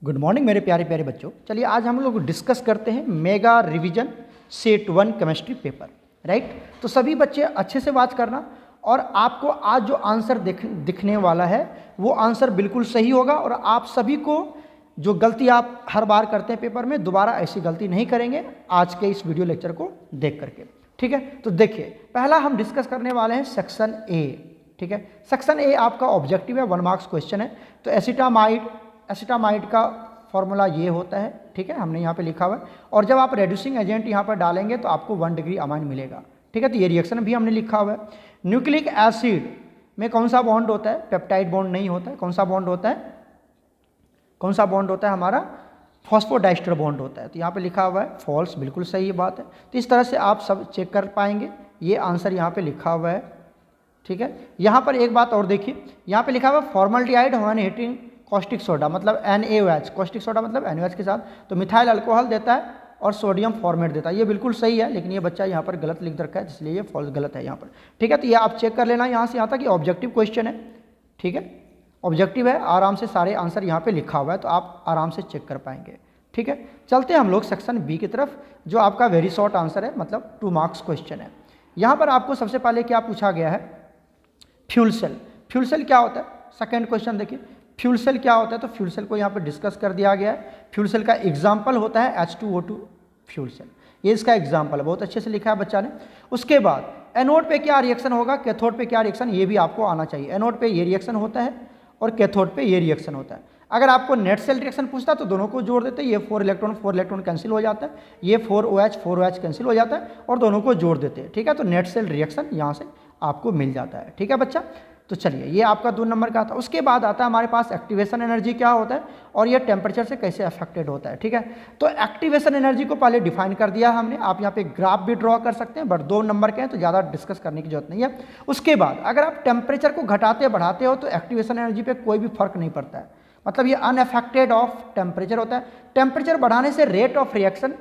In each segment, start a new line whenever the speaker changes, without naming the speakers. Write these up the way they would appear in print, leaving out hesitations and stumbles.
Good morning मेरे प्यारे प्यारे बच्चों। चलिए आज हम लोग डिस्कस करते हैं mega revision set 1 chemistry paper. Right, तो सभी बच्चे अच्छे से बात करना और आपको आज जो आंसर दिखने वाला है वो आंसर बिल्कुल सही होगा और आप सभी को जो गलती आप हर बार करते हैं पेपर में दोबारा ऐसी गलती नहीं करेंगे आज के इस वीडियो लेक्चर को देख करके। ठीक है, तो देखिए पहला हम डिस्कस करने वाले हैं सेक्शन ए। ठीक है, सेक्शन ए आपका ऑब्जेक्टिव है, 1 मार्क्स क्वेश्चन है। तो एसिटामाइड का फॉर्मूला ये होता है। ठीक है, हमने यहाँ पे लिखा हुआ है और जब आप रेड्यूसिंग एजेंट यहाँ पर डालेंगे तो आपको 1 डिग्री अमाइन मिलेगा। ठीक है, तो ये रिएक्शन भी हमने लिखा हुआ है। न्यूक्लिक एसिड में कौन सा बॉन्ड होता है? पेप्टाइड बॉन्ड नहीं होता है। कौन सा बॉन्ड होता है? कौन सा बॉन्ड होता है? हमारा फॉस्फोडाइस्टर बॉन्ड होता है। तो यहाँ पे लिखा हुआ है फॉल्स, बिल्कुल सही बात है। तो इस तरह से आप सब चेक कर पाएंगे, ये आंसर यहाँ पे लिखा हुआ है। ठीक है, यहाँ पर एक बात और देखिए, यहाँ पे लिखा हुआ है formaldehyde when heating caustic soda, मतलब NaOH, कॉस्टिक सोडा मतलब NaOH के साथ, तो मिथाइल अल्कोहल देता है और सोडियम फॉर्मेट देता है। ये बिल्कुल सही है, लेकिन ये बच्चा यहाँ पर गलत लिख रखा है, इसलिए ये फॉल्स गलत है यहाँ पर। ठीक है, तो ये आप चेक कर लेना यहाँ से यहाँ तक, ये ऑब्जेक्टिव क्वेश्चन है। ठीक है, ऑब्जेक्टिव है, आराम से सारे आंसर यहाँ पे लिखा हुआ है, तो आप आराम से चेक कर पाएंगे। ठीक है, चलते हैं हम लोग सेक्शन बी की तरफ, जो आपका वेरी शॉर्ट आंसर है, मतलब 2 मार्क्स क्वेश्चन है। यहाँ पर आपको सबसे पहले क्या पूछा गया है? Fuel cell. फ्यूल सेल क्या होता है? सेकेंड क्वेश्चन देखिए, फ्यूल सेल क्या होता है? तो फ्यूल सेल को यहाँ पर डिस्कस कर दिया गया है। फ्यूल सेल का एग्जाम्पल होता है H2O2 फ्यूल सेल, ये इसका एग्जाम्पल है, बहुत अच्छे से लिखा है बच्चा ने। उसके बाद एनोड पे क्या रिएक्शन होगा, कैथोड पे क्या रिएक्शन, ये भी आपको आना चाहिए। एनोड पे ये रिएक्शन होता है और कैथोड पे ये रिएक्शन होता है। अगर आपको नेट सेल रिएक्शन पूछता तो दोनों को जोड़ देते, ये 4 इलेक्ट्रॉन कैंसिल हो जाता है, ये 4OH कैंसिल हो जाता है और दोनों को जोड़ देते हैं। ठीक है, तो नेट सेल रिएक्शन यहाँ से आपको मिल जाता है। ठीक है बच्चा, तो चलिए ये आपका 2 नंबर का था। उसके बाद आता है हमारे पास एक्टिवेशन एनर्जी क्या होता है और ये टेम्परेचर से कैसे अफेक्टेड होता है। ठीक है, तो एक्टिवेशन एनर्जी को पहले डिफाइन कर दिया हमने, आप यहाँ पे ग्राफ भी ड्रॉ कर सकते हैं, बट 2 नंबर के हैं तो ज़्यादा डिस्कस करने की जरूरत नहीं है। उसके बाद अगर आप टेम्परेचर को घटाते बढ़ाते हो तो एक्टिवेशन एनर्जी पे कोई भी फर्क नहीं पड़ता है, मतलब ये अनअफेक्टेड ऑफ टेम्परेचर होता है। टेम्परेचर बढ़ाने से रेट ऑफ रिएक्शन,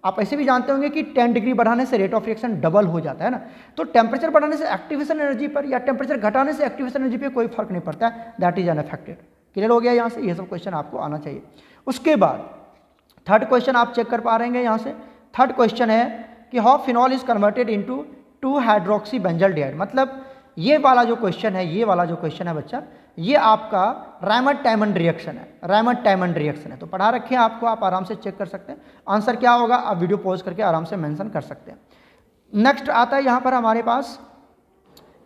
आप ऐसे भी जानते होंगे कि 10 डिग्री बढ़ाने से रेट ऑफ रिएक्शन डबल हो जाता है ना, तो टेम्परेचर बढ़ाने से एक्टिवेशन एनर्जी पर या टेम्परेचर घटाने से एक्टिवेशन एनर्जी पे कोई फर्क नहीं पड़ता है, दैट इज अनअफेक्टेड। क्लियर हो गया यहाँ से, ये सब क्वेश्चन आपको आना चाहिए। उसके बाद थर्ड क्वेश्चन आप चेक कर पा रहे हैं यहाँ से। थर्ड क्वेश्चन है कि how phenol is converted into 2 hydroxy benzaldehyde, मतलब ये वाला जो क्वेश्चन है, ये वाला जो क्वेश्चन है बच्चा, ये आपका रायमंड-टायमंड रिएक्शन है, रायमंड-टायमंड रिएक्शन है। तो पढ़ा रखे हैं आपको, आप आराम से चेक कर सकते हैं। आंसर क्या होगा आप वीडियो पॉज करके आराम से मेंशन कर सकते हैं। नेक्स्ट आता है यहाँ पर हमारे पास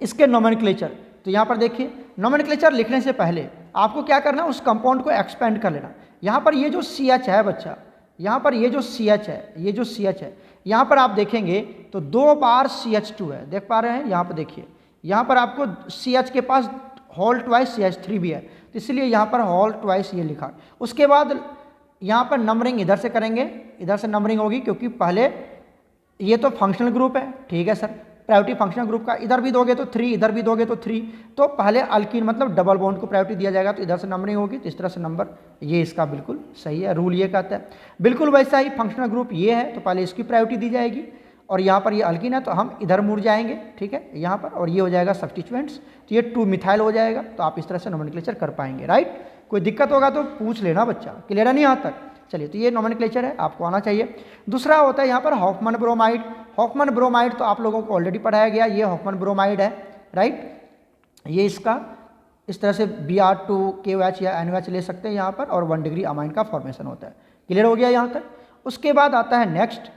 इसके नोमेनक्लेचर। तो यहाँ पर देखिए, नोमेनक्लेचर लिखने से पहले आपको क्या करना है, उस कंपाउंड को एक्सपेंड कर लेना। यहाँ पर ये जो CH है बच्चा, यहाँ पर ये जो CH है, ये जो CH है, यहाँ पर आप देखेंगे तो 2 बार CH2 है, देख पा रहे हैं? यहाँ पर देखिए, यहाँ पर आपको CH के पास होल ट्वाइस CH3 भी है, तो इसलिए यहाँ पर होल ट्वाइस ये लिखा। उसके बाद यहाँ पर नंबरिंग इधर से करेंगे, इधर से नंबरिंग होगी, क्योंकि पहले ये तो फंक्शनल ग्रुप है। ठीक है सर, प्रायोरिटी फंक्शनल ग्रुप का, इधर भी दोगे तो 3, इधर भी दोगे तो 3, तो पहले अल्कीन मतलब डबल बॉन्ड को प्रायोरिटी दिया जाएगा, तो इधर से नंबरिंग होगी, तो इस तरह से नंबर, ये इसका बिल्कुल सही है, रूल ये कहता है। बिल्कुल वैसा ही फंक्शनल ग्रुप ये है, तो पहले इसकी प्रायोरिटी दी जाएगी और यहाँ पर ये अल्कीन है तो हम इधर मुड़ जाएंगे। ठीक है, यहाँ पर, और ये हो जाएगा सब्स्टिट्यूएंट्स, तो ये 2 मिथाइल हो जाएगा। तो आप इस तरह से नोमेनक्लेचर कर पाएंगे। राइट, कोई दिक्कत होगा तो पूछ लेना बच्चा, क्लियर है नहीं यहाँ तक? चलिए, तो ये नोमेनक्लेचर है, आपको आना चाहिए। दूसरा होता है यहाँ पर हॉफमैन ब्रोमाइड। हॉफमैन ब्रोमाइड तो आप लोगों को ऑलरेडी पढ़ाया गया, ये हॉफमैन ब्रोमाइड है। राइट, ये इसका इस तरह से Br2KOH या NOH ले सकते हैं यहाँ पर, और 1 डिग्री अमाइन का फॉर्मेशन होता है। क्लियर हो गया यहाँ तक? उसके बाद आता है next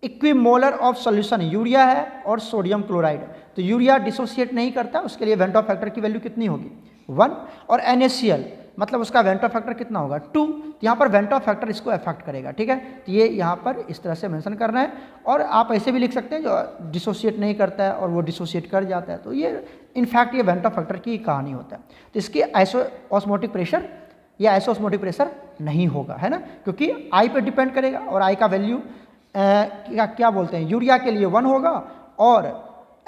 equimolar of solution, urea है और सोडियम क्लोराइड। तो यूरिया डिसोसिएट नहीं करता, उसके लिए वेंट ऑफ फैक्टर की वैल्यू कितनी होगी? 1, और NaCl मतलब उसका वेंट ऑफ फैक्टर कितना होगा? 2। तो यहाँ पर वेंट ऑफ फैक्टर इसको अफेक्ट करेगा। ठीक है, तो ये यहाँ पर इस तरह से मेंशन करना है, और आप ऐसे भी लिख सकते हैं जो डिसोसिएट नहीं करता है और वो डिसोसिएट कर जाता है, तो ये इनफैक्ट ये वेंट ऑफ फैक्टर की कहानी होता है। तो इसकी आइसोऑस्मोटिक प्रेशर या आइसोऑस्मोटिक प्रेशर नहीं होगा, है ना, क्योंकि I पे डिपेंड करेगा, और I का वैल्यू क्या बोलते हैं, यूरिया के लिए 1 होगा और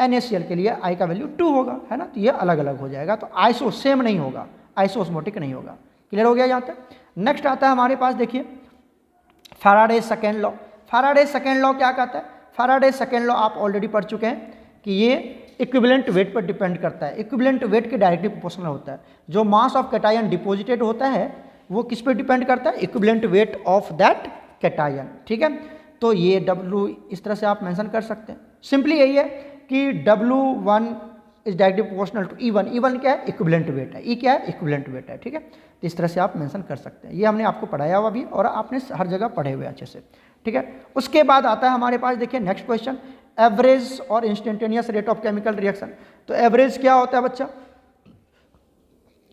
NaCl के लिए I का वैल्यू 2 होगा, है ना, तो ये अलग अलग हो जाएगा, तो आइसो सेम नहीं होगा, आइसोऑस्मोटिक नहीं होगा। क्लियर हो गया यहाँ तक? नेक्स्ट आता है हमारे पास, देखिए Faraday second law. Faraday second law क्या कहता है? फैराडे सेकेंड लॉ आप ऑलरेडी पढ़ चुके हैं कि ये इक्विवेलेंट वेट पर डिपेंड करता है। इक्विवेलेंट वेट के डायरेक्टली प्रोपोर्शनल होता है। जो मास ऑफ कैटायन डिपॉजिटेड होता है वो किस पे डिपेंड करता है, equivalent weight of that cation, ठीक है। तो ये W इस तरह से आप मेंशन कर सकते हैं। सिंपली यही है कि W1 is directly proportional to E1। E1 क्या है, इक्विवेलेंट वेट है, E क्या है, इक्विवेलेंट वेट है, ठीक है। तो इस तरह से आप मेंशन कर सकते हैं। ये हमने आपको पढ़ाया हुआ भी और आपने हर जगह पढ़े हुए अच्छे से, ठीक है। उसके बाद आता है हमारे पास, देखिए नेक्स्ट क्वेश्चन, एवरेज और instantaneous rate of chemical reaction. तो एवरेज क्या होता है बच्चा,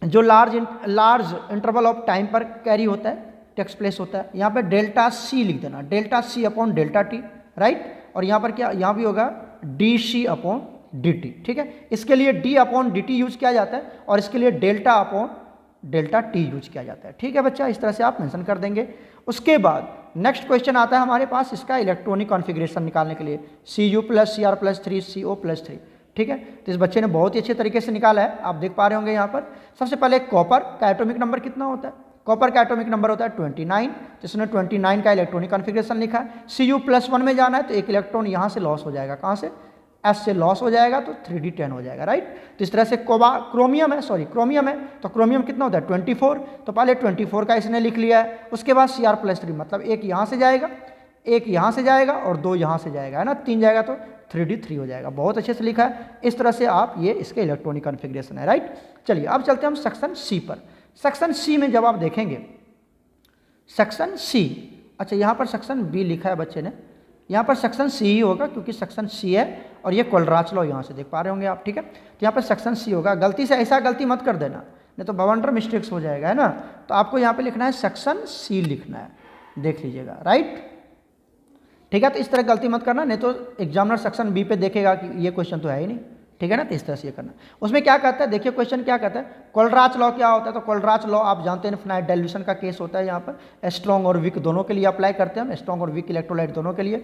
जो लार्ज इंटरवल ऑफ टाइम पर कैरी होता है, टेक्स प्लेस होता है। यहाँ पे डेल्टा C लिख देना, delta C upon delta T, right. और यहाँ पर क्या, यहाँ भी होगा DC अपॉन DT, ठीक है। इसके लिए D अपॉन DT यूज किया जाता है और इसके लिए delta upon delta T use किया जाता है, ठीक है बच्चा। इस तरह से आप मेंशन कर देंगे। उसके बाद नेक्स्ट क्वेश्चन आता है हमारे पास इसका इलेक्ट्रॉनिक कॉन्फ़िगरेशन निकालने के लिए, Cu + Cr + 3 CO + 3, ठीक है। तो इस बच्चे ने बहुत ही अच्छे तरीके से निकाला है, आप देख पा रहे होंगे यहाँ पर। सबसे पहले कॉपर का एटॉमिक नंबर कितना होता है, कॉपर का एटॉमिक नंबर होता है 29, जिसने 29 का इलेक्ट्रॉनिक कॉन्फ़िगरेशन लिखा है। Cu+1 में जाना है तो एक इलेक्ट्रॉन यहाँ से लॉस हो जाएगा, कहाँ से, S से लॉस हो जाएगा तो 3D10 हो जाएगा, राइट। तो इस तरह से क्रोमियम है, तो क्रोमियम कितना होता है 24, तो पहले 24 का इसने लिख लिया है। उसके बाद Cr+3, मतलब एक यहाँ से जाएगा, एक यहाँ से जाएगा और दो यहाँ से जाएगा, है ना, 3 जाएगा तो 3D3 हो जाएगा। बहुत अच्छे से लिखा है। इस तरह से आप, ये इसके इलेक्ट्रॉनिक कॉन्फ़िगरेशन है, राइट। चलिए अब चलते हैं हम सेक्शन C पर। सेक्शन C में जब आप देखेंगे, सेक्शन C, अच्छा यहाँ पर सेक्शन B लिखा है बच्चे ने, यहाँ पर सेक्शन C ही होगा क्योंकि सेक्शन C है और ये कोलराच लॉ यहाँ से देख पा रहे होंगे आप, ठीक है। तो यहाँ पर सेक्शन C होगा। गलती से ऐसा गलती मत कर देना, नहीं तो बवंडर मिस्टेक्स हो जाएगा, है ना। तो आपको यहाँ पे लिखना है सेक्शन C लिखना है, देख लीजिएगा, राइट, ठीक है। तो इस तरह गलती मत करना, नहीं तो एग्जामिनर सेक्शन B पे देखेगा कि ये क्वेश्चन तो है ही नहीं, ठीक है ना। तो इस तरह से ये करना। उसमें क्या कहता है, देखिए क्वेश्चन क्या कहता है, कोलराच लॉ क्या होता है। तो कोलराच लॉ आप जानते हैं, इनफिनाइट डाइल्यूशन का केस होता है। यहाँ पर स्ट्रॉन्ग और वीक दोनों के लिए अप्लाई करते हैं हम, स्ट्रॉन्ग और वीक इलेक्ट्रोलाइट दोनों के लिए।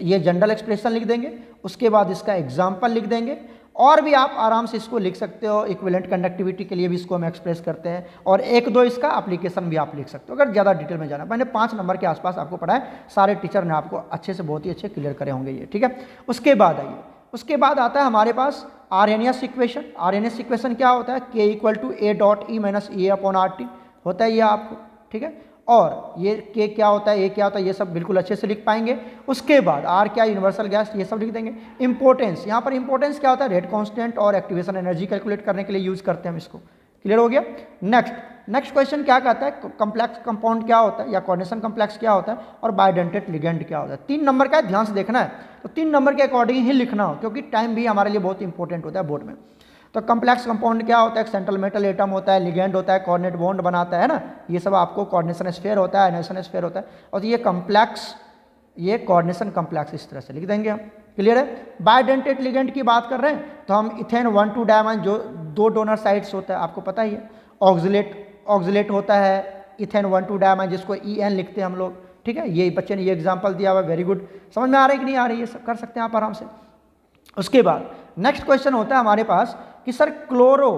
ये जनरल एक्सप्रेशन लिख देंगे, उसके बाद इसका एग्जाम्पल लिख देंगे, और भी आप आराम से इसको लिख सकते हो। इक्विवेलेंट कंडक्टिविटी के लिए भी इसको हम एक्सप्रेस करते हैं, और 1-2 इसका एप्लीकेशन भी आप लिख सकते हो अगर ज़्यादा डिटेल में जाना। मैंने 5 नंबर के आसपास आपको पढ़ा है, सारे टीचर ने आपको अच्छे से, बहुत ही अच्छे क्लियर करे होंगे ये, ठीक है। उसके बाद आइए, उसके बाद आता है हमारे पास आर्हेनियस इक्वेशन। आर्हेनियस इक्वेशन क्या होता है, K = A.E - A/RT होता है ये आपको, ठीक है। और ये K क्या होता है, A क्या होता है, ये सब बिल्कुल अच्छे से लिख पाएंगे। उसके बाद R क्या, यूनिवर्सल गैस, ये सब लिख देंगे। इंपॉर्टेंस, यहाँ पर इंपॉर्टेंस क्या होता है, रेट कांस्टेंट और एक्टिवेशन एनर्जी कैलकुलेट करने के लिए यूज करते हैं हम इसको, क्लियर हो गया। नेक्स्ट क्वेश्चन क्या कहता है, कॉम्प्लेक्स कंपाउंड क्या होता है या कोऑर्डिनेशन कॉम्प्लेक्स क्या होता है, और बाइडेंटेट लिगेंड क्या होता है। 3 नंबर का है, ध्यान से देखना है। तो 3 नंबर के अकॉर्डिंग ही लिखना हो, क्योंकि टाइम भी हमारे लिए बहुत इंपॉर्टेंट होता है बोर्ड में। तो कॉम्प्लेक्स कंपाउंड क्या होता है, सेंट्रल मेटल एटम होता है, लिगेंड होता है, कोऑर्डिनेट बॉन्ड बनाता है ना, ये सब आपको कोऑर्डिनेशन स्फीयर होता है, आयनेशन स्फीयर होता है। और ये कॉम्प्लेक्स, ये कोऑर्डिनेशन कॉम्प्लेक्स इस तरह से लिख देंगे हम, क्लियर है। बाइडेंटेट लिगेंड की बात कर रहे हैं तो हम इथेन 1,2 डायमंड, जो 2 डोनर साइड्स होता है, आपको पता ही है। ऑक्जिलेट होता है इथेन 1,2 डायमंड, जिसको EN लिखते हैं हम लोग, ठीक है। ये बच्चे ने ये एग्जांपल दिया हुआ, वेरी गुड। समझ में आ रही है कि नहीं आ रही है, सब कर सकते हैं आप आराम से। उसके बाद नेक्स्ट क्वेश्चन होता है हमारे पास कि सर क्लोरो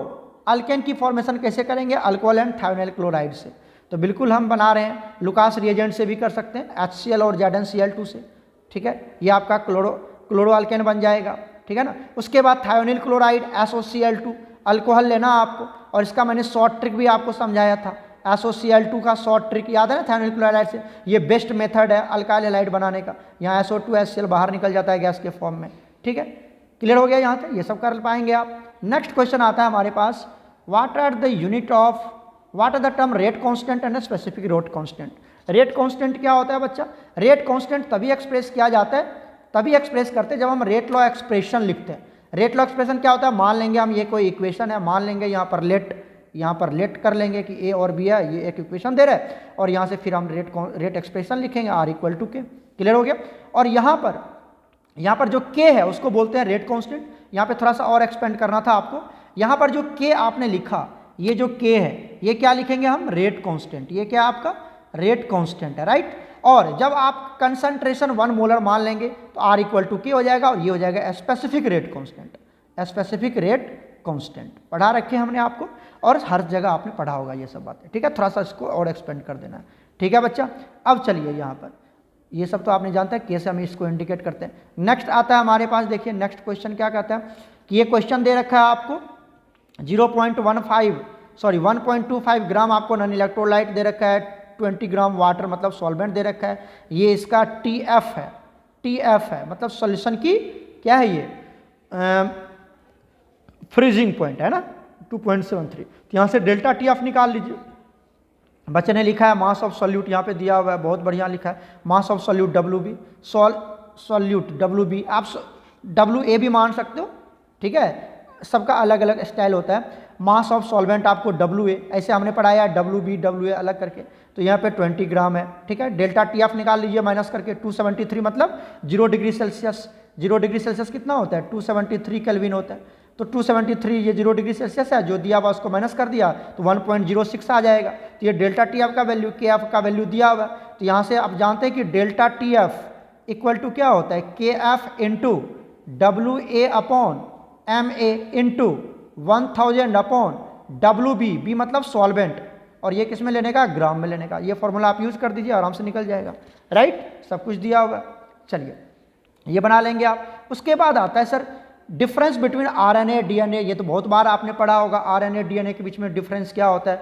अल्केन की फॉर्मेशन कैसे करेंगे, अल्कोहल एंड थायोनाइल क्लोराइड से। तो बिल्कुल हम बना रहे हैं, लुकास रिएजेंट से भी कर सकते हैं, HCl और ZnCl2 से, ठीक है। ये आपका क्लोरो अल्केन बन जाएगा, ठीक है ना। उसके बाद थायोनिल क्लोराइड SOCl2, अल्कोहल लेना आपको, और इसका मैंने शॉर्ट ट्रिक भी आपको समझाया था। SOCl2 का शॉर्ट ट्रिक याद है ना, थायोनिल क्लोराइड से। ये बेस्ट मेथड है अल्काइल हैलाइड बनाने का। यहाँ SO2 HCl बाहर निकल जाता है गैस के फॉर्म में, ठीक है। क्लियर हो गया यहाँ तक, ये सब कर पाएंगे आप। नेक्स्ट क्वेश्चन आता है हमारे पास, what are the term rate constant and specific rate constant. Rate constant क्या होता है बच्चा, रेट कांस्टेंट तभी एक्सप्रेस किया जाता है, तभी एक्सप्रेस करते हैं जब हम रेट लॉ एक्सप्रेशन लिखते हैं। रेट लॉ एक्सप्रेशन क्या होता है, मान लेंगे हम ये कोई इक्वेशन है, मान लेंगे यहाँ पर लेट कर लेंगे कि A और B है, ये एक इक्वेशन दे रहा है, और यहाँ से फिर हम रेट एक्सप्रेशन लिखेंगे R = K, क्लियर हो गया। और यहाँ पर जो K है उसको बोलते हैं रेट कांस्टेंट। यहाँ पे थोड़ा सा और एक्सपेंड करना था आपको, यहाँ पर जो K आपने लिखा, ये जो K है, ये क्या लिखेंगे हम, रेट कांस्टेंट। ये क्या आपका रेट कांस्टेंट है, राइट। और जब आप कंसंट्रेशन 1 मोलर मान लेंगे तो R = K हो जाएगा, और ये हो जाएगा specific rate constant. Specific rate constant पढ़ा रखे हमने आपको, और हर जगह आपने पढ़ा होगा ये सब बातें, ठीक है। थोड़ा सा इसको और एक्सपेंड कर देना है, ठीक है बच्चा। अब चलिए यहाँ पर, ये सब तो आपने जानता है कैसे हम इसको इंडिकेट करते हैं। नेक्स्ट आता है हमारे पास, देखिए नेक्स्ट क्वेश्चन क्या कहता है कि ये क्वेश्चन दे रखा है आपको 0.15 सॉरी 1.25 ग्राम आपको नॉन इलेक्ट्रोलाइट दे रखा है, 20 ग्राम वाटर मतलब सॉल्वेंट दे रखा है, ये इसका TF है, TF है मतलब सॉल्यूशन की क्या है ये फ्रीजिंग पॉइंट है ना 2.73। तो यहाँ से डेल्टा TF निकाल लीजिए। बच्चे ने लिखा है मास ऑफ सॉल्यूट, यहाँ पे दिया हुआ है, बहुत बढ़िया लिखा है, mass of solute WB, solute WB, आप WA भी मान सकते हो, ठीक है, सबका अलग अलग स्टाइल होता है। मास ऑफ सॉल्वेंट आपको WA, ऐसे हमने पढ़ाया है WB WA अलग करके, तो यहाँ पे 20 ग्राम है, ठीक है। डेल्टा TF निकाल लीजिए माइनस करके, 273 मतलब 0 डिग्री सेल्सियस, 0 डिग्री सेल्सियस कितना होता है 273 केल्विन होता है, तो 273 ये 0 डिग्री सेल्सियस है, जो दिया हुआ उसको माइनस कर दिया तो 1.06 आ जाएगा। तो ये डेल्टा TF का वैल्यू, KF का वैल्यू दिया हुआ है। तो यहाँ से आप जानते हैं कि डेल्टा TF इक्वल टू क्या होता है KF into WA upon MA into 1000 upon WB, B मतलब सॉल्वेंट, और ये किस में लेने का, ग्राम में लेने का। ये फॉर्मूला आप यूज कर दीजिए, आराम से निकल जाएगा, राइट, सब कुछ दिया हुआ। चलिए ये बना लेंगे आप। उसके बाद आता है sir difference between RNA DNA, ये तो बहुत बार आपने पढ़ा होगा, RNA DNA के बीच में डिफरेंस क्या होता है,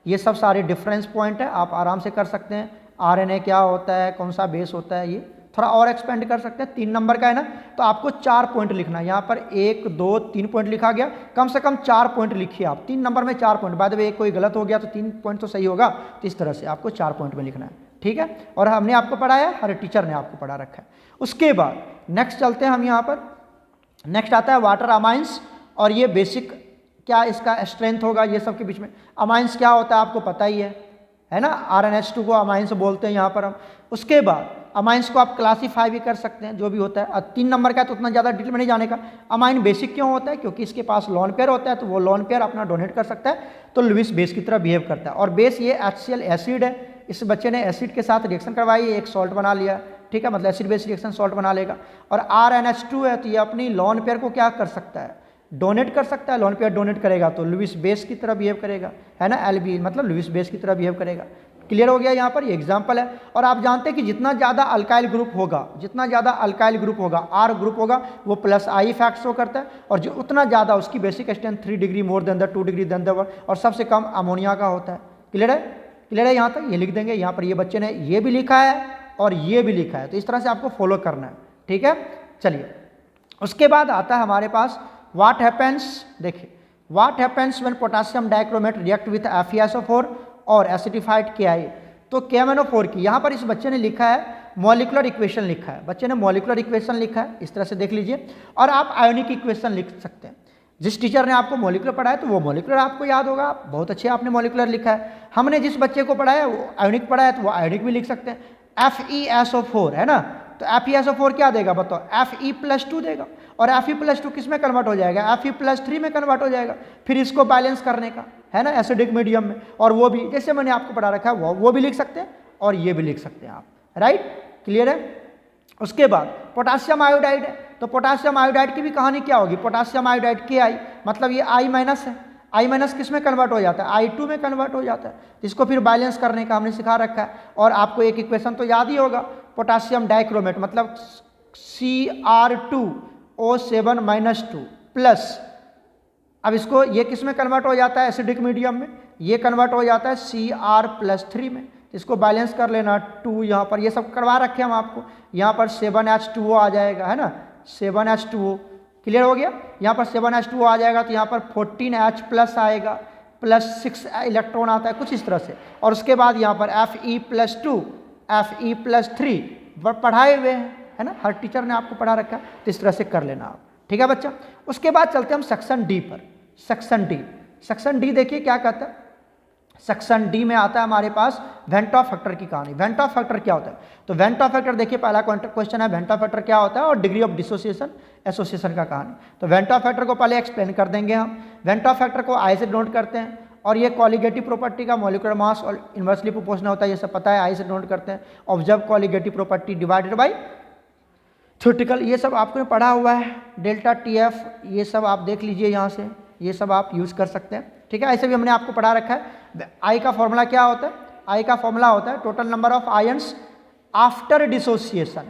ये सब सारे डिफरेंस पॉइंट है, आप आराम से कर सकते हैं। RNA क्या होता है, कौन सा बेस होता है, ये थोड़ा और एक्सपेंड कर सकते हैं। 3 नंबर का है ना, तो आपको 4 पॉइंट लिखना है। यहाँ पर 1 2 3 पॉइंट लिखा गया, कम से कम 4 पॉइंट लिखिए आप। 3 नंबर में 4 पॉइंट, बाद में एक कोई गलत हो गया तो 3 पॉइंट तो सही होगा, तो इस तरह से आपको 4 पॉइंट में लिखना है, ठीक है। और हमने आपको पढ़ाया है, हर टीचर ने आपको पढ़ा रखा है। उसके बाद नेक्स्ट चलते हैं हम यहाँ पर, नेक्स्ट आता है वाटर अमाइंस, और ये बेसिक क्या इसका स्ट्रेंथ होगा, ये सब के बीच में अमाइंस क्या होता है आपको पता ही है ना, RnH2 को अमाइंस बोलते हैं यहाँ पर हम। उसके बाद अमाइंस को आप क्लासीफाई भी कर सकते हैं, जो भी होता है। 3 नंबर का है तो उतना ज़्यादा डिटेल में नहीं जाने का। अमाइन बेसिक क्यों होता है, क्योंकि इसके पास लॉन पेयर होता है, तो वो लॉन पेयर अपना डोनेट कर सकता है, तो लुईस बेस की तरह बिहेव करता है। और बेस ये HCl एसिड है, इस बच्चे ने एसिड के साथ रिएक्शन करवाई, एक सॉल्ट बना लिया, ठीक है, मतलब एसिड बेस रिएक्शन सॉल्ट बना लेगा। और RnH2 है, तो ये अपनी लॉन पेयर को क्या कर सकता है, डोनेट कर सकता है। लॉन पेयर डोनेट करेगा तो लुईस बेस की तरह बिहेव करेगा, है ना, LB मतलब लुईस बेस की तरह बिहेव करेगा। क्लियर हो गया, यहाँ पर ये एग्जाम्पल है। और आप जानते हैं कि जितना ज़्यादा अल्काइल ग्रुप होगा, जितना ज़्यादा अल्काइल ग्रुप होगा, R ग्रुप होगा, वो प्लस I इफेक्ट शो करता है, और जो उतना ज़्यादा उसकी basic strength 3 degree more than the 2 degree than the 1, और सबसे कम अमोनिया का होता है। क्लियर है, क्लियर है, यहाँ तक ये लिख देंगे। यहाँ पर ये बच्चे ने ये भी लिखा है और ये भी लिखा है, तो इस तरह से आपको फॉलो करना है, ठीक है। चलिए उसके बाद आता है हमारे पास व्हाट हैपेंस, देखिए what happens when potassium dichromate react with FeSO4 और एसिडिफाइड KI। तो KMnO4 की यहाँ पर इस बच्चे ने लिखा है मॉलिकुलर इक्वेशन लिखा है, बच्चे ने मॉलिकुलर इक्वेशन लिखा है, इस तरह से देख लीजिए। और आप आयोनिक इक्वेशन लिख सकते हैं। जिस टीचर ने आपको मॉलिकुलर पढ़ाया तो वो मॉलिकुलर आपको याद होगा, बहुत अच्छे आपने मॉलिकुलर लिखा है। हमने जिस बच्चे को पढ़ाया वो आयोनिक पढ़ाया, तो वो आयोनिक भी लिख सकते हैं। FeSO4 है ना, तो FeSO4 क्या देगा बताओ, Fe+2 देगा, और Fe+2 किस में कन्वर्ट हो जाएगा, Fe+3 में कन्वर्ट हो जाएगा। फिर इसको बैलेंस करने का है ना एसिडिक मीडियम में, और वो भी जैसे मैंने आपको पढ़ा रखा है वो भी लिख सकते हैं, और ये भी लिख सकते हैं आप, राइट, क्लियर है। उसके बाद पोटासियम आयोडाइड है, तो पोटासियम आयोडाइड की भी कहानी क्या होगी, पोटासियम आयोडाइड KI मतलब ये I- है, I- किस में कन्वर्ट हो जाता है, I2 में कन्वर्ट हो जाता है। इसको फिर बैलेंस करने का हमने सिखा रखा है। और आपको एक इक्वेशन तो याद ही होगा, पोटासियम डाइक्रोमेट मतलब Cr2O7-2 प्लस, अब इसको ये किस में कन्वर्ट हो जाता है, एसिडिक मीडियम में, ये कन्वर्ट हो जाता है Cr+3 में। इसको बैलेंस कर लेना 2, यहाँ पर ये सब करवा रखे हम आपको। यहाँ पर 7H2O आ जाएगा, है ना, 7H2O, क्लियर हो गया। यहाँ पर 7H2O आ जाएगा, तो यहाँ पर 14H+ आएगा, +6 इलेक्ट्रॉन आता है कुछ इस तरह से। और उसके बाद यहाँ पर Fe+2 Fe+3 पढ़ाए हुए हैं, है ना, हर टीचर ने आपको पढ़ा रखा है, तो इस तरह से कर लेना आप, ठीक है बच्चा। उसके बाद चलते हम सेक्शन डी पर। सेक्शन डी देखिए क्या कहता है। सेक्शन डी में आता है हमारे पास वेंटॉ फैक्टर की कहानी। वेंटॉ फैक्टर क्या होता है, तो वेंटॉ फैक्टर देखिए पहला क्वेश्चन है, वेंटॉ फैक्टर क्या होता है और डिग्री ऑफ डिसोसिएशन एसोसिएशन का कहानी। तो वेंटॉ फैक्टर को पहले एक्सप्लेन कर देंगे हम। वेंटॉ फैक्टर को आई से नोट करते हैं, और ये कॉलिगेटिव प्रॉपर्टी का मॉलिक्यूलर मास और इन्वर्सली प्रोपोर्शनल होता है, ये सब पता है, आई से नोट करते हैं। Observe colligative property divided by theoretical, ये सब आपको पढ़ा हुआ है। डेल्टा TF ये सब आप देख लीजिए यहाँ से, ये सब आप यूज़ कर सकते हैं, ठीक है। ऐसे भी हमने आपको पढ़ा रखा है। आई का फॉर्मूला क्या होता है, आई का फॉर्मूला होता है total number of ions after dissociation,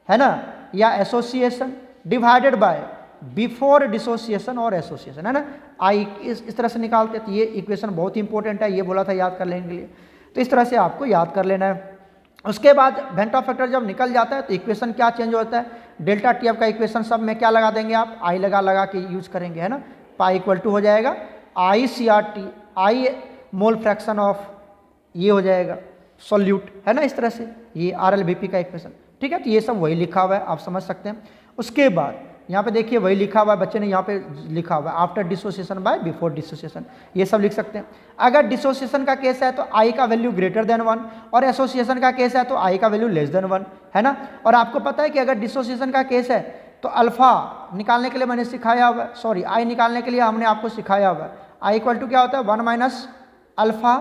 है ना, या association divided by before dissociation और एसोसिएशन, है ना। आई इस तरह से निकालते हैं, तो ये इक्वेशन बहुत ही इंपॉर्टेंट है, ये बोला था याद कर लेने के लिए, तो इस तरह से आपको याद कर लेना है। उसके बाद वेंट ऑफ फैक्टर जब निकल जाता है तो इक्वेशन क्या चेंज होता है, डेल्टा टी एफ का इक्वेशन सब में क्या लगा देंगे आप, आई लगा के यूज करेंगे, है ना। पाई इक्वल टू हो जाएगा i C R T, i mole fraction of, ये हो जाएगा सॉल्यूट, है ना। इस तरह से ये आर एल बी पी का इक्वेशन, ठीक है। तो ये सब वही लिखा हुआ है, आप समझ सकते हैं। उसके बाद यहाँ पे देखिए वही लिखा हुआ है, बच्चे ने यहाँ पे लिखा हुआ है after dissociation by before dissociation, ये सब लिख सकते हैं। अगर डिसोसिएशन का केस है तो आई का वैल्यू ग्रेटर देन 1, और एसोसिएशन का केस है तो आई का वैल्यू लेस देन 1, है ना। और आपको पता है कि अगर डिसोसिएशन का केस है तो अल्फा निकालने के लिए मैंने सिखाया हुआ है, सॉरी आई निकालने के लिए हमने आपको सिखाया हुआ है, आई इक्वल टू क्या होता है 1 माइनस अल्फा,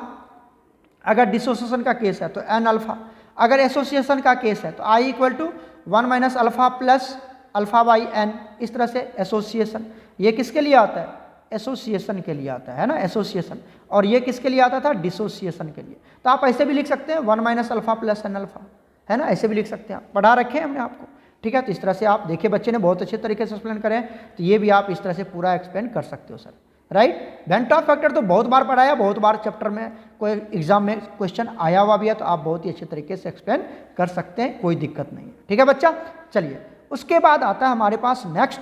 अगर डिसोसिएशन का केस है तो एन अल्फा, अगर एसोसिएशन का केस है तो i equal to 1 minus alpha plus alpha by n, इस तरह से एसोसिएशन। ये किसके लिए आता है, एसोसिएशन के लिए आता है ना, एसोसिएशन। और ये किसके लिए आता था, डिसोसिएशन के लिए। तो आप ऐसे भी लिख सकते हैं 1 minus alpha plus n alpha, है ना, ऐसे भी लिख सकते हैं, पढ़ा रखे हैं हमने आपको, ठीक है। तो इस तरह से आप देखिए बच्चे ने बहुत अच्छे तरीके से एक्सप्लेन करें, तो ये भी आप इस तरह से पूरा एक्सप्लेन कर सकते हो sir, right. Went of factor तो बहुत बार पढ़ाया, बहुत बार चैप्टर में कोई एग्जाम में क्वेश्चन आया हुआ भी है, तो आप बहुत ही अच्छे तरीके से एक्सप्लेन कर सकते हैं, कोई दिक्कत नहीं है, ठीक है बच्चा। चलिए उसके बाद आता है हमारे पास नेक्स्ट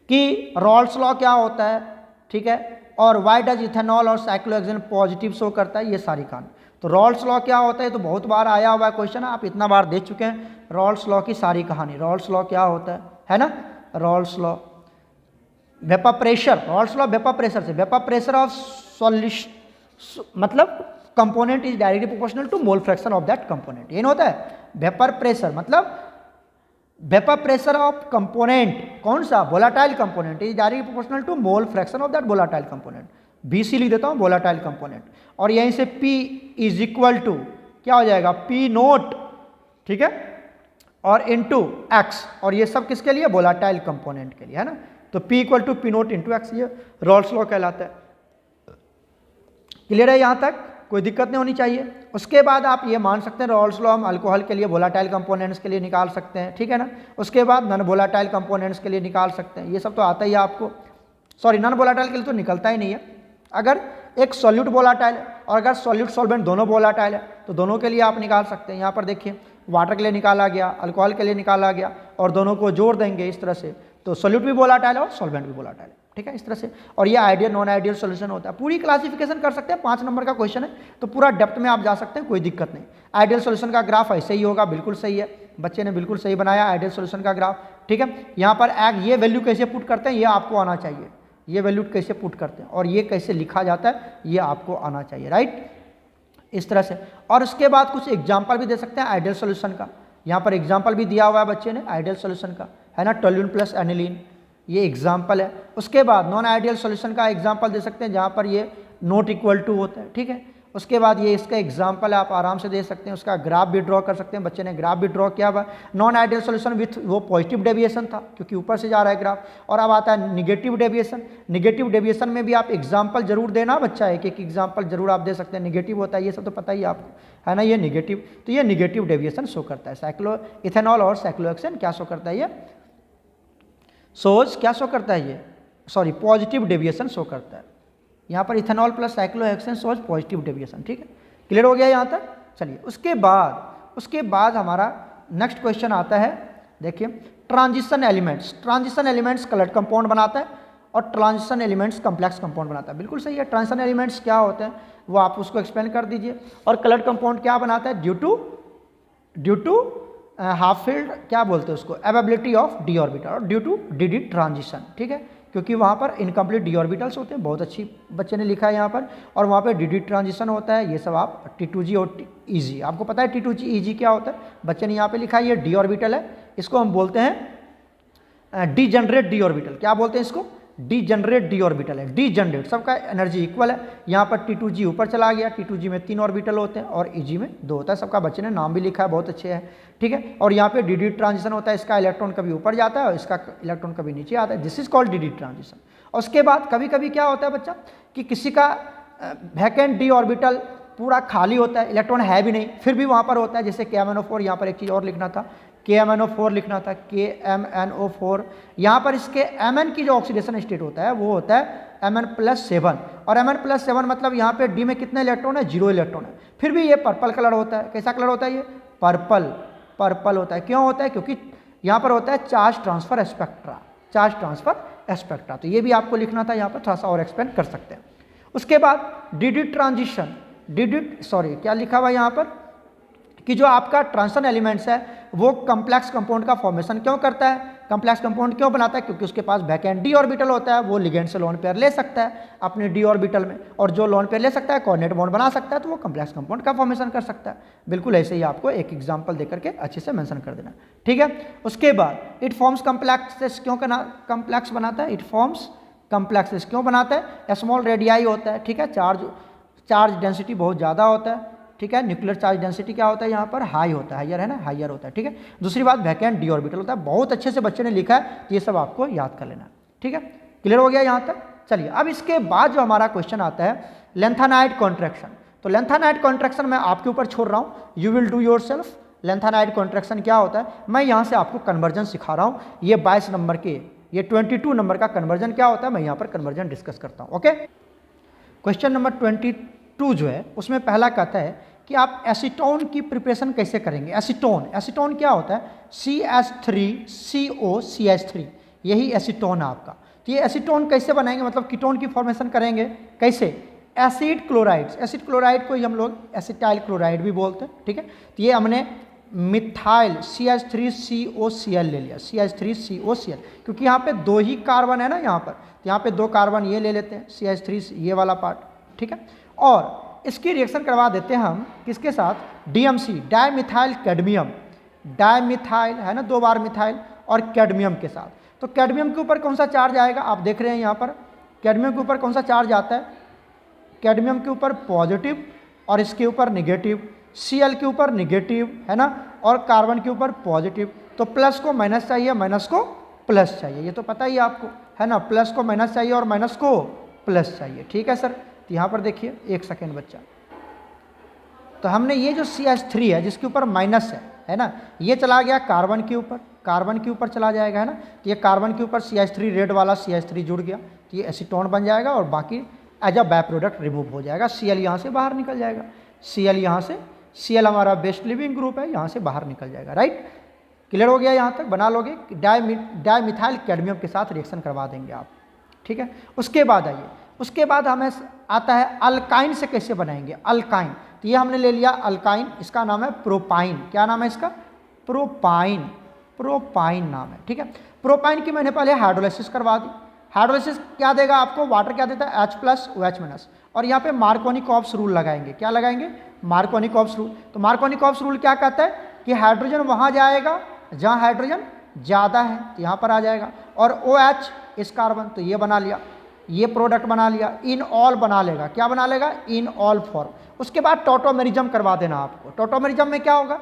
कि रॉल्स लॉ क्या होता है, ठीक है, और वाई डज इथेनॉल और साइक्लोहेक्सेन पॉजिटिव शो करता है, ये सारी कहानी। तो रॉल्स लॉ क्या होता है, तो बहुत बार आया हुआ क्वेश्चन, आप इतना बार देख चुके हैं, रॉल्स लॉ की सारी कहानी। रॉल्स लॉ क्या होता है ना, Raoult's law vapour pressure, Raoult's law vapour pressure से, वेपर प्रेशर ऑफ सॉल्यूशन मतलब component is directly proportional to mole fraction of that component, ये होता है वेपर प्रेशर, मतलब वेपर प्रेशर ऑफ कंपोनेंट, कौन सा, volatile component, is directly proportional to mole fraction of that volatile component, BC लिख देता हूँ वोलाटाइल कंपोनेंट। और यहीं से P इज इक्वल टू क्या हो जाएगा, P नोट, ठीक है, और इनटू एक्स, और ये सब किसके लिए, वोलाटाइल कंपोनेंट के लिए, है ना। तो P equal to P naught into x, ये रॉल्स लॉ कहलाता है। क्लियर है यहाँ तक, कोई दिक्कत नहीं होनी चाहिए। उसके बाद आप ये मान सकते हैं रॉल्स लॉ हम अल्कोहल के लिए वोलाटाइल कंपोनेंट्स के लिए निकाल सकते हैं, ठीक है ना। उसके बाद नॉन वोलाटाइल कंपोनेंट्स के लिए निकाल सकते हैं, ये सब तो आता ही है आपको। सॉरी, नॉन वोलाटाइल के लिए तो निकलता ही नहीं है। अगर एक सॉल्यूट वोलाटाइल है और अगर सॉल्यूट सॉल्वेंट दोनों वोलाटाइल है तो दोनों के लिए आप निकाल सकते हैं। यहाँ पर देखिए वाटर के लिए निकाला गया, अल्कोहल के लिए निकाला गया, और दोनों को जोड़ देंगे इस तरह से, तो सॉल्यूट भी वोलाटाइल है और सॉल्वेंट भी वोलाटाइल है, ठीक है, इस तरह से। और ये आइडियल नॉन आइडियल सॉल्यूशन होता है, पूरी क्लासिफिकेशन कर सकते हैं, 5 नंबर का क्वेश्चन है तो पूरा डेप्थ में आप जा सकते हैं, कोई दिक्कत नहीं। आइडियल सॉल्यूशन का ग्राफ ऐसे ही होगा, बिल्कुल सही है, बच्चे ने बिल्कुल सही बनाया आइडियल सॉल्यूशन का ग्राफ, ठीक है। यहाँ पर ये वैल्यू कैसे पुट करते हैं ये आपको आना चाहिए, ये वैल्यू कैसे पुट करते हैं और ये कैसे लिखा जाता है ये आपको आना चाहिए, राइट, इस तरह से। और उसके बाद कुछ एग्जाम्पल भी दे सकते हैं आइडियल सॉल्यूशन का, यहाँ पर एग्जाम्पल भी दिया हुआ है बच्चे ने आइडियल सॉल्यूशन का, है ना, टोल्यून प्लस एनिलीन, ये एग्जाम्पल है। उसके बाद नॉन आइडियल सॉल्यूशन का एग्जाम्पल दे सकते हैं जहाँ पर ये नॉट इक्वल टू होता है, ठीक है। उसके बाद ये इसका एग्जाम्पल है, आप आराम से दे सकते हैं, उसका ग्राफ भी ड्रॉ कर सकते हैं, बच्चे ने ग्राफ भी ड्रॉ किया हुआ। नॉन आइडियल सॉल्यूशन विथ वो पॉजिटिव डेविएशन था क्योंकि ऊपर से जा रहा है ग्राफ, और अब आता है निगेटिव डेविएशन। निगेटिव डेविएशन में भी आप एग्जाम्पल जरूर देना बच्चा, एक एक एग्जाम्पल जरूर आप दे सकते हैं। निगेटिव होता है ये सब तो पता ही है आपको, है ना, ये निगेटिव, तो ये निगेटिव डेविएशन शो करता है। साइक्लो इथेनॉल और साइक्लोहेक्सेन क्या शो करता है, ये सोज क्या शो करता है, ये सॉरी पॉजिटिव डेविएशन शो करता है। यहाँ पर इथेनॉल प्लस साइक्लोहेक्सेन सोज पॉजिटिव डेविएशन, ठीक है, क्लियर हो गया यहाँ तक। चलिए उसके बाद हमारा नेक्स्ट क्वेश्चन आता है, देखिए transition elements. Transition elements coloured compound बनाता है और ट्रांजिशन एलिमेंट्स कॉम्प्लेक्स कंपाउंड बनाता है, बिल्कुल सही है। ट्रांजिशन एलिमेंट्स क्या होते हैं वो आप उसको एक्सप्लेन कर दीजिए, और कलर्ड कंपाउंड क्या बनाता है, ड्यू टू हाफ फील्ड क्या बोलते हैं उसको, अवेबिलिटी ऑफ डी ऑर्बिटल, और ड्यू टू डी ट्रांजिशन, ठीक है, क्योंकि वहाँ पर इनकम्प्लीट डी ऑर्बिटल्स होते हैं, बहुत अच्छी बच्चे ने लिखा है यहाँ पर, और वहाँ पर डी ट्रांजिशन होता है। ये सब आप T2G और EG, आपको पता है T2G EG क्या होता है, बच्चे ने यहाँ पे लिखा है ये डी ऑर्बिटल है, इसको हम बोलते हैं डीजनरेट डी ऑर्बिटल। क्या बोलते हैं इसको, डीजनरेट डी ऑर्बिटल है, डीजनरेट, सबका एनर्जी इक्वल है। यहाँ पर T2G ऊपर चला गया, T2G में 3 ऑर्बिटल होते हैं और EG में 2 होता है, सबका बच्चे ने नाम भी लिखा है, बहुत अच्छे है, ठीक है। और यहाँ पे डी ट्रांजिशन होता है, इसका इलेक्ट्रॉन कभी ऊपर जाता है और इसका इलेक्ट्रॉन कभी नीचे आता है, this is called D transition. और उसके बाद कभी कभी क्या होता है बच्चा कि किसी का वैकेंट डी ऑर्बिटल पूरा खाली होता है, इलेक्ट्रॉन है भी नहीं, फिर भी वहाँ पर होता है, जैसे KMnO4, यहाँ पर एक चीज़ और लिखना था, KMnO4 लिखना था, KMnO4। यहाँ पर इसके Mn की जो ऑक्सीडेशन स्टेट होता है वो होता है Mn+7, और Mn+7 मतलब यहाँ पे D में कितने इलेक्ट्रॉन है, 0 इलेक्ट्रॉन है। फिर भी ये पर्पल कलर होता है। कैसा कलर होता है ये, पर्पल होता है। क्यों होता है, क्योंकि यहाँ पर होता है charge transfer spectra, charge transfer spectra. तो ये भी आपको लिखना था, यहाँ पर थोड़ा सा और एक्सपेंड कर सकते हैं। उसके बाद डिडिट ट्रांजिशन, क्या लिखा हुआ है यहाँ पर कि जो आपका ट्रांजिशन एलिमेंट्स है वो कम्प्लेक्स कंपाउंड का फॉर्मेशन क्यों करता है, कम्प्लेक्स कंपाउंड क्यों बनाता है, क्योंकि उसके पास वैकेंट डी ऑर्बिटल होता है, वो लिगेंड से लोन पेयर ले सकता है अपने डी ऑर्बिटल में, और जो लोन पेयर ले सकता है कोऑर्डिनेट बॉन्ड बना सकता है, तो वो कम्प्लेक्स कंपाउंड का फॉर्मेशन कर सकता है। बिल्कुल ऐसे ही आपको एक एग्जाम्पल देकर के अच्छे से मेंशन कर देना, ठीक है। उसके बाद इट फॉर्म्स कम्प्लेक्सेस क्यों कम्प्लेक्स बनाता है, इट फॉर्म्स कम्प्लेक्सेस क्यों बनाता है, स्मॉल रेडियाई होता है, ठीक है, चार्ज डेंसिटी बहुत ज़्यादा होता है, ठीक है। न्यूक्लियर चार्ज डेंसिटी क्या होता है यहाँ पर, हाई होता है, हायर है ना, हायर होता है, ठीक है। दूसरी बात वैकेंट डी ऑर्बिटल होता है। बहुत अच्छे से बच्चे ने लिखा है, तो ये सब आपको याद कर लेना, ठीक है। क्लियर हो गया यहाँ तक। चलिए अब इसके बाद जो हमारा क्वेश्चन आता है लेंथेनाइड कॉन्ट्रैक्शन। तो लेंथेनाइड कॉन्ट्रैक्शन मैं आपके ऊपर छोड़ रहा हूँ, you will do yourself. Lanthanide contraction क्या होता है, मैं यहाँ से आपको कन्वर्जन सिखा रहा हूँ। ये 22 नंबर के, ये 22 नंबर का कन्वर्जन क्या होता है, मैं यहाँ पर कन्वर्जन डिस्कस करता हूँ। ओके, क्वेश्चन नंबर 22 जो है उसमें पहला कहता है कि आप एसीटोन की प्रिपरेशन कैसे करेंगे। एसीटोन क्या होता है, CH3COCH3, यही एसीटोन है आपका। तो ये एसीटोन कैसे बनाएंगे, मतलब कीटोन की फॉर्मेशन करेंगे कैसे, एसिड क्लोराइड को ही हम लोग एसिटाइल क्लोराइड भी बोलते हैं, ठीक है। तो ये हमने मिथाइल CH3COCl ले लिया, CH3COCl, क्योंकि यहाँ पे 2 ही कार्बन है ना यहाँ पर, तो यहाँ पे 2 कार्बन ये ले लेते हैं CH3, ये वाला पार्ट, ठीक है। और इसकी रिएक्शन करवा देते हैं हम किसके साथ, DMC, डाइमिथाइल कैडमियम, डाइमिथाइल है ना, 2 बार मिथाइल, और कैडमियम के साथ। तो कैडमियम के ऊपर कौन सा चार्ज आएगा, आप देख रहे हैं यहाँ पर कैडमियम के ऊपर कौन सा चार्ज आता है, कैडमियम के ऊपर पॉजिटिव और इसके ऊपर निगेटिव, Cl के ऊपर निगेटिव है ना, और कार्बन के ऊपर पॉजिटिव। तो प्लस को माइनस चाहिए, माइनस को प्लस चाहिए, ये तो पता ही आपको है ना, प्लस को माइनस चाहिए और माइनस को प्लस चाहिए, ठीक है सर। तो यहाँ पर देखिए, एक सेकेंड बच्चा, तो हमने ये जो CH3 है जिसके ऊपर माइनस है ना, ये चला गया कार्बन के ऊपर चला जाएगा है ना, तो ये कार्बन के ऊपर CH3 रेड वाला CH3 जुड़ गया, तो ये एसीटोन बन जाएगा, और बाकी as a byproduct remove हो जाएगा, Cl यहाँ से बाहर निकल जाएगा, Cl यहाँ से, Cl हमारा बेस्ट लिविंग ग्रुप है, यहाँ से बाहर निकल जाएगा, राइट। क्लियर हो गया यहाँ तक, बना लोगे, डाइमिथाइल कैडमियम के साथ रिएक्शन करवा देंगे आप, ठीक है। उसके बाद आइए, उसके बाद हमें आता है अल्काइन से कैसे बनाएंगे, अल्काइन। तो ये हमने ले लिया अल्काइन, इसका नाम है प्रोपाइन, क्या नाम है इसका, प्रोपाइन नाम है, ठीक है। प्रोपाइन की मैंने पहले हाइड्रोलाइसिस करवा दी। हाइड्रोलाइसिस क्या देगा आपको, वाटर क्या देता है, H+ OH-, और यहाँ पे मार्कोनिकॉप्स रूल लगाएंगे, क्या लगाएंगे, मार्कोनिकॉप्स रूल। तो मार्कोनिकॉप्स रूल क्या कहता है कि हाइड्रोजन वहाँ जाएगा जहाँ हाइड्रोजन ज़्यादा है, तो यहाँ पर आ जाएगा, और OH इस कार्बन, तो ये बना लिया, ये प्रोडक्ट बना लिया, इन ऑल बना लेगा, क्या बना लेगा, इन ऑल फॉर्म। उसके बाद टॉटोमेरिज्म करवा देना आपको। टॉटोमेरिज्म में क्या होगा,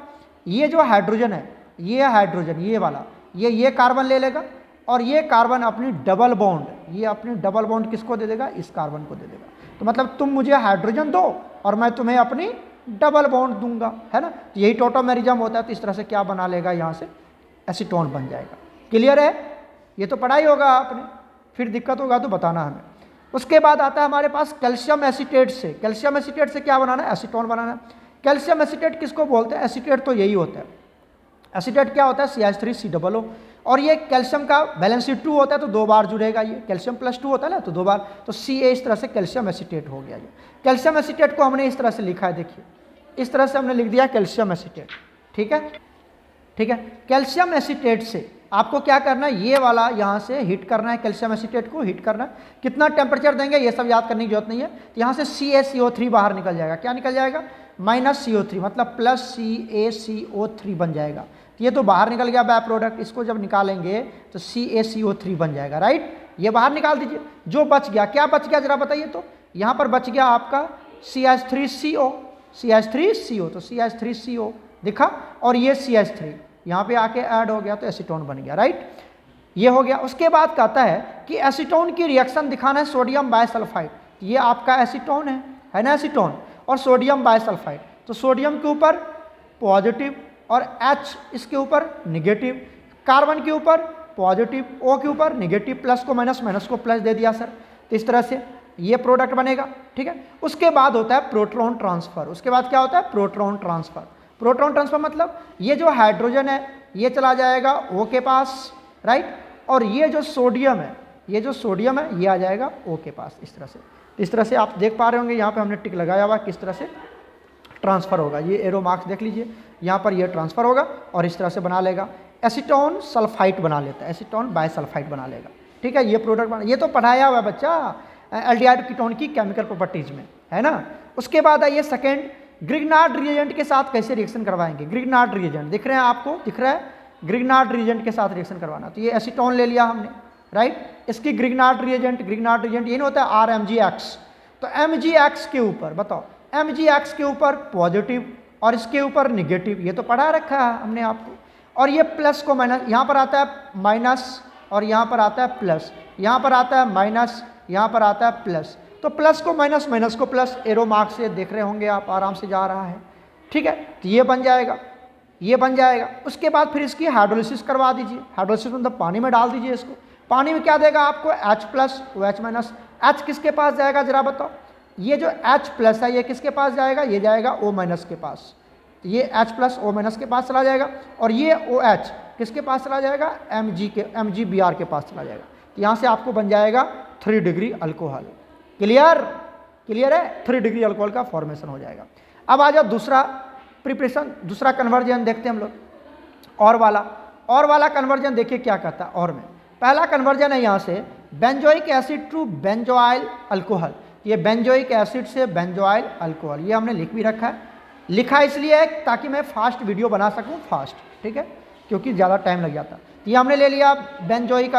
ये जो हाइड्रोजन है, ये हाइड्रोजन, ये वाला, ये कार्बन ले लेगा, और ये कार्बन अपनी डबल बॉन्ड, ये अपनी डबल बॉन्ड किसको दे देगा, इस कार्बन को दे देगा। तो मतलब तुम मुझे हाइड्रोजन दो और मैं तुम्हें अपनी डबल बॉन्ड दूंगा, है ना। तो यही टॉटोमेरिज्म होता है। तो इस तरह से क्या बना लेगा, यहाँ से एसीटोन बन जाएगा। क्लियर है, ये तो पढ़ाई होगा आपने, फिर दिक्कत होगा तो बताना हमें। उसके बाद आता है हमारे पास कैल्शियम एसीटेट से। कैल्शियम एसीटेट से क्या बनाना है, एसीटोन बनाना है। कैल्शियम एसीटेट किसको बोलते हैं, एसीटेट तो यही होता है। एसीटेट क्या होता है, CH3COO, और ये कैल्शियम का वैलेंसी 2 होता है, तो 2 बार जुड़ेगा, ये कैल्शियम +2 होता है ना, तो 2 बार, तो Ca इस तरह से कैल्शियम एसीटेट हो गया। ये कैल्शियम एसीटेट को हमने इस तरह से लिखा है, देखिए इस तरह से हमने लिख दिया कैल्शियम एसीटेट, ठीक है, ठीक है। कैल्शियम एसीटेट से आपको क्या करना है, ये वाला यहाँ से हीट करना है, कैल्शियम एसीटेट को हीट करना है। कितना टेम्परेचर देंगे ये सब याद करने की जरूरत नहीं है। तो यहाँ से CaCO3 बाहर निकल जाएगा, क्या निकल जाएगा, -CO3, मतलब +CaCO3 बन जाएगा। तो ये तो बाहर निकल गया बाय प्रोडक्ट, इसको जब निकालेंगे तो CaCO3 बन जाएगा, राइट। ये बाहर निकाल दीजिए। जो बच गया, क्या बच गया जरा बताइए तो, यहाँ पर बच गया आपका CH3CO, तो CH3CO दिखा, और ये CH3 यहाँ पे आके ऐड हो गया, तो एसीटोन बन गया, राइट। ये हो गया। उसके बाद कहता है कि एसीटोन की रिएक्शन दिखाना है सोडियम बायसल्फाइड। ये आपका एसीटोन है ना, एसीटोन और सोडियम बायसल्फाइड। तो सोडियम के ऊपर पॉजिटिव और H इसके ऊपर निगेटिव, कार्बन के ऊपर पॉजिटिव, O के ऊपर निगेटिव, प्लस को माइनस, माइनस को प्लस दे दिया सर। तो इस तरह से ये प्रोडक्ट बनेगा, ठीक है। उसके बाद होता है प्रोटॉन ट्रांसफर। उसके बाद क्या होता है? Proton transfer. प्रोटॉन ट्रांसफर मतलब ये जो हाइड्रोजन है ये चला जाएगा O के पास, राइट, और ये जो सोडियम है, ये जो सोडियम है ये आ जाएगा O के पास। इस तरह से आप देख पा रहे होंगे यहाँ पे हमने टिक लगाया हुआ किस तरह से ट्रांसफर होगा। ये एरो मार्क्स देख लीजिए, यहाँ पर ये ट्रांसफर होगा और इस तरह से बना लेगा, एसीटोन सल्फाइड बना लेता है, एसीटोन बायसल्फाइड बना लेगा, ठीक है। ये प्रोडक्ट बना, ये तो पढ़ाया हुआ है बच्चा एल्डिहाइड कीटोन की केमिकल प्रॉपर्टीज में, है ना। उसके बाद आइए सेकेंड, ग्रिग्नार्ड रिएजेंट के साथ कैसे रिएक्शन करवाएंगे। ग्रिग्नार्ड रिएजेंट दिख रहे हैं आपको, दिख रहा है, ग्रिग्नार्ड रिएजेंट के साथ रिएक्शन करवाना। तो ये एसीटोन ले लिया हमने, राइट, इसकी ग्रिग्नार्ड रिएजेंट ये नहीं होता है RMgX। तो MgX के ऊपर बताओ, MgX के ऊपर पॉजिटिव और इसके ऊपर निगेटिव, ये तो पढ़ा रखा है हमने आपको। और ये प्लस को माइनस, यहाँ पर आता है माइनस और यहाँ पर आता है प्लस, यहाँ पर आता है माइनस, यहाँ पर आता है प्लस। तो प्लस को माइनस, माइनस को प्लस, एरो मार्क से देख रहे होंगे आप, आराम से जा रहा है, ठीक है। तो ये बन जाएगा, ये बन जाएगा। उसके बाद फिर इसकी हाइड्रोलिसिस करवा दीजिए। हाइड्रोलिसिस मतलब पानी में डाल दीजिए इसको। पानी में क्या देगा आपको? H plus, OH minus. H किसके पास जाएगा जरा बताओ? ये जो H प्लस है ये किसके पास जाएगा? ये जाएगा O माइनस के पास। तो ये H प्लस O माइनस के पास चला जाएगा और ये OH किसके पास चला जाएगा? MgBr के पास चला जाएगा। तो यहाँ से आपको बन जाएगा 3 डिग्री अल्कोहल। क्लियर? क्लियर है? 3 डिग्री अल्कोहल का फॉर्मेशन हो जाएगा। अब आ जाओ दूसरा प्रिपरेशन, दूसरा कन्वर्जन देखते हैं हम लोग। और वाला कन्वर्जन देखिए क्या कहता है। और में पहला कन्वर्जन है यहाँ से benzoic acid to benzoyl alcohol. ये बेंजोइक एसिड से बेंजोइल अल्कोहल, ये हमने लिख भी रखा है। लिखा इसलिए है ताकि मैं फास्ट वीडियो बना सकूँ, फास्ट, ठीक है, क्योंकि ज़्यादा टाइम लग जाता। तो ये हमने ले लिया बेंजोइक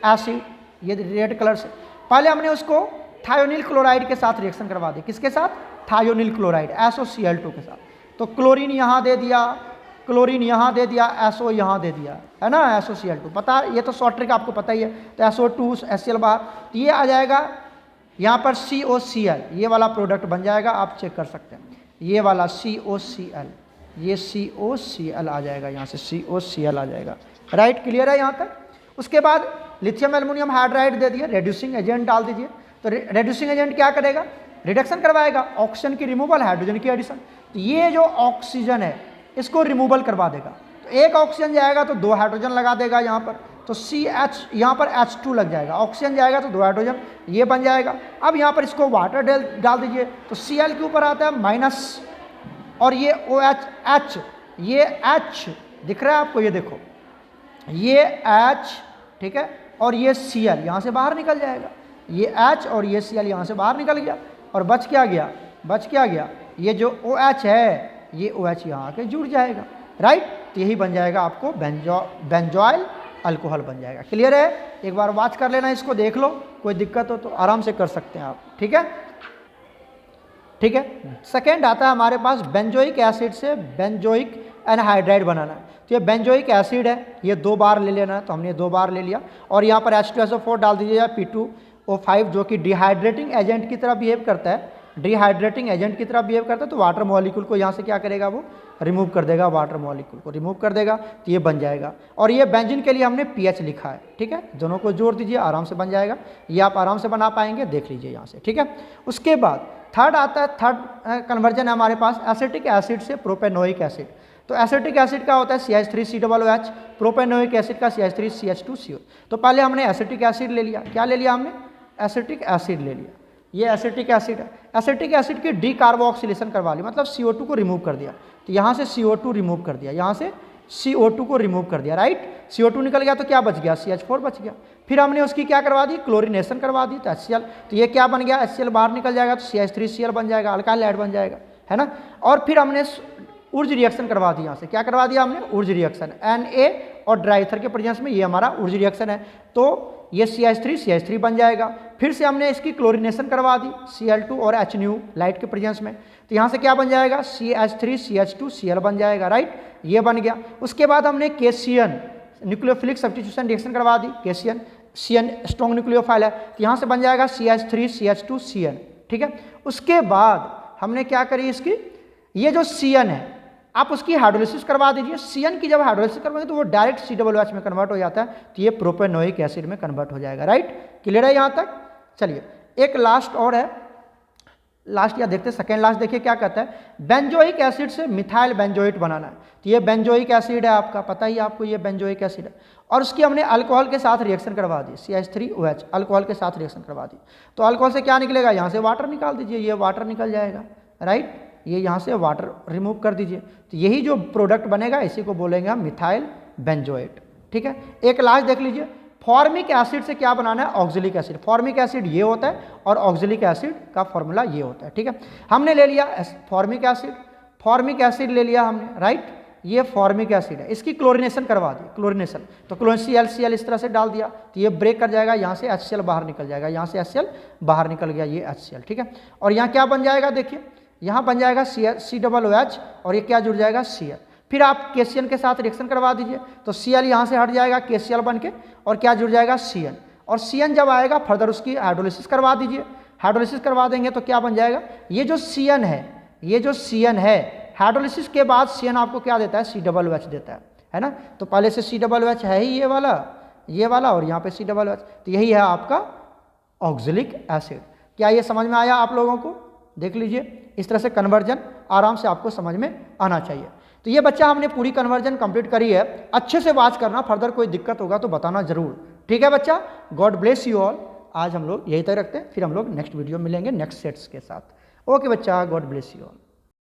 एसिड, ये रेड कलर से। पहले हमने उसको थायोनिल क्लोराइड के साथ रिएक्शन करवा दी। किसके साथ? थायोनिल क्लोराइड, SOCl2 के साथ। तो क्लोरीन यहाँ दे दिया, क्लोरीन यहाँ दे दिया, SO यहाँ दे दिया, है ना, SOCl2। पता, ये तो शॉर्ट ट्रिक आपको पता ही है। तो SO2 HCl बाहर, तो ये आ जाएगा यहाँ पर COCl, ये वाला प्रोडक्ट बन जाएगा। आप चेक कर सकते हैं, ये वाला COCl, ये COCl आ जाएगा, यहाँ से COCl आ जाएगा, राइट। क्लियर है यहाँ तक? उसके बाद लिथियम एल्युमिनियम हाइड्राइड दे दिए, रेड्यूसिंग एजेंट डाल दीजिए। तो रेड्यूसिंग एजेंट क्या करेगा? रिडक्शन करवाएगा, ऑक्सीजन की रिमूवल, हाइड्रोजन की एडिशन। तो ये जो ऑक्सीजन है इसको रिमूवल करवा देगा। तो एक ऑक्सीजन जाएगा तो 2 हाइड्रोजन लगा देगा यहाँ पर, तो CH, यहाँ पर H2 लग जाएगा। ऑक्सीजन जाएगा तो 2 हाइड्रोजन, ये बन जाएगा। अब यहाँ पर इसको वाटर डाल दीजिए, तो Cl के ऊपर आता है माइनस और ये OH, ये H दिख रहा है आपको, ये देखो, ये H, ठीक है, और ये Cl यहाँ से बाहर निकल जाएगा। ये H और ये Cl यहाँ से बाहर निकल गया और बच क्या गया? ये जो OH है, ये OH यहाँ आके जुड़ जाएगा, राइट। तो यही बन जाएगा आपको बेंजोइल अल्कोहल बन जाएगा। क्लियर है? एक बार वाच कर लेना, इसको देख लो, कोई दिक्कत हो तो आराम से कर सकते हैं आप, ठीक है, ठीक है। सेकेंड आता है हमारे पास बेंजोइक एसिड से बेंजोइक एनहाइड्राइड बनाना है। तो ये बेंजोइक एसिड है, ये 2 बार ले लेना है, तो हमने 2 बार ले लिया। और यहाँ पर H2SO4 डाल दीजिएगा, P2O5 जो कि डिहाइड्रेटिंग एजेंट की तरह बिहेव करता है, तो वाटर मॉलिक्यूल को यहाँ से क्या करेगा? वो रिमूव कर देगा, वाटर मॉलिक्यूल को रिमूव कर देगा, तो ये बन जाएगा। और ये बेंजीन के लिए हमने PH लिखा है, ठीक है, दोनों को जोड़ दीजिए, आराम से बन जाएगा। ये आप आराम से बना पाएंगे, देख लीजिए यहाँ से, ठीक है। उसके बाद थर्ड आता है, थर्ड कन्वर्जन है हमारे पास एसिटिक एसिड से प्रोपेनोइक एसिड। तो एसिटिक एसिड का होता है CH3COOH, प्रोपेनोइक एसिड का CH3CH2CO। तो पहले हमने एसिटिक एसिड ले लिया। क्या ले लिया हमने? एसिटिक एसिड ले लिया। ये एसिटिक एसिड है। एसिटिक एसिड की डीकार्बोक्सिलेशन करवा ली, मतलब CO2 को रिमूव कर दिया। तो यहाँ से CO2 रिमूव कर दिया, यहाँ से CO2 को रिमूव कर दिया, राइट। CO2 निकल गया तो क्या बच गया? CH4 बच गया। फिर हमने उसकी क्या करवा दी? क्लोरीनेशन करवा दी, तो HCl। तो ये क्या बन गया? HCl बाहर निकल जाएगा तो CH3Cl बन जाएगा, अल्काइल हैलाइड बन जाएगा, है ना। और फिर हमने ऊर्ज रिएक्शन करवा दी। यहाँ से क्या करवा दिया हमने? ऊर्ज रिएक्शन, Na और ड्राइथर के प्रेजेंस में ये हमारा ऊर्ज रिएक्शन है, तो ये CH3 बन जाएगा। फिर से हमने इसकी क्लोरीनेशन करवा दी, Cl2 और HNu लाइट के प्रेजेंस में, तो यहाँ से क्या बन जाएगा? CH3CH2Cl बन जाएगा, राइट, ये बन गया। उसके बाद हमने KCN न्यूक्लियोफिलिक सब्स्टिट्यूशन रिएक्शन करवा दी, KCN, CN स्ट्रॉन्ग न्यूक्लियोफाइल है, तो यहाँ से बन जाएगा CH3CH2CN, ठीक है। उसके बाद हमने क्या करी, इसकी ये जो CN है, आप उसकी हाइड्रोलिसिस करवा दीजिए। CN की जब हाइड्रोलिसिस करवाएंगे तो वो डायरेक्ट COOH में कन्वर्ट हो जाता है, तो ये प्रोपेनोइक एसिड में कन्वर्ट हो जाएगा। राइट, क्लियर है यहाँ तक? चलिए एक लास्ट और है, लास्ट या देखते सेकेंड लास्ट, देखिए क्या कहता है, बेंजोइक एसिड से मिथाइल बेंजोएट बनाना है। तो ये बेंजोइक एसिड है, आपका पता ही आपको, ये बेंजोइक एसिड है, और उसकी हमने अल्कोहल के साथ रिएक्शन करवा दी, CH3OH अल्कोहल के साथ रिएक्शन करवा दी। तो अल्कोहल से क्या निकलेगा, यहाँ से वाटर निकाल दीजिए, ये वाटर निकल जाएगा। राइट, ये यहाँ से वाटर रिमूव कर दीजिए, तो यही जो प्रोडक्ट बनेगा इसी को बोलेंगे हम मिथाइल बेंजोएट। ठीक है, एक लास्ट देख लीजिए, फॉर्मिक एसिड से क्या बनाना है, ऑक्जेलिक एसिड। फॉर्मिक एसिड ये होता है और ऑक्जेलिक एसिड का फॉर्मूला ये होता है। ठीक है, हमने ले लिया फॉर्मिक एसिड, फॉर्मिक एसिड ले लिया हमने। राइट, ये फॉर्मिक एसिड है, इसकी क्लोरीनेशन करवा दी, क्लोरीनेशन, तो ClCl इस तरह से डाल दिया, तो ये ब्रेक कर जाएगा, यहाँ से HCl बाहर निकल जाएगा, यहाँ से HCl बाहर निकल गया, ये HCl। ठीक है, और यहाँ क्या बन जाएगा, देखिए यहाँ बन जाएगा COOH, और ये क्या जुड़ जाएगा, Cl। फिर आप KCl के साथ रिएक्शन करवा दीजिए, तो Cl यहाँ से हट जाएगा, KCl बन के, और क्या जुड़ जाएगा, CN। और CN जब आएगा फर्दर उसकी हाइड्रोलिसिस करवा दीजिए, हाइड्रोलिसिस करवा देंगे तो क्या बन जाएगा, ये जो CN है, ये जो CN है, हाइड्रोलिसिस के बाद CN आपको क्या देता है, COOH देता है ना। तो पहले से COOH है ही ये वाला, और यहाँ पे COOH, तो यही है आपका ऑक्जेलिक एसिड। क्या ये समझ में आया आप लोगों को? देख लीजिए, इस तरह से कन्वर्जन आराम से आपको समझ में आना चाहिए। तो ये बच्चा हमने पूरी कन्वर्जन कंप्लीट करी है, अच्छे से वॉच करना, फर्दर कोई दिक्कत होगा तो बताना जरूर। ठीक है बच्चा, गॉड ब्लेस यू ऑल। आज हम लोग यही तक रखते हैं, फिर हम लोग नेक्स्ट वीडियो मिलेंगे नेक्स्ट सेट्स के साथ। ओके बच्चा, गॉड ब्लेस यू ऑल।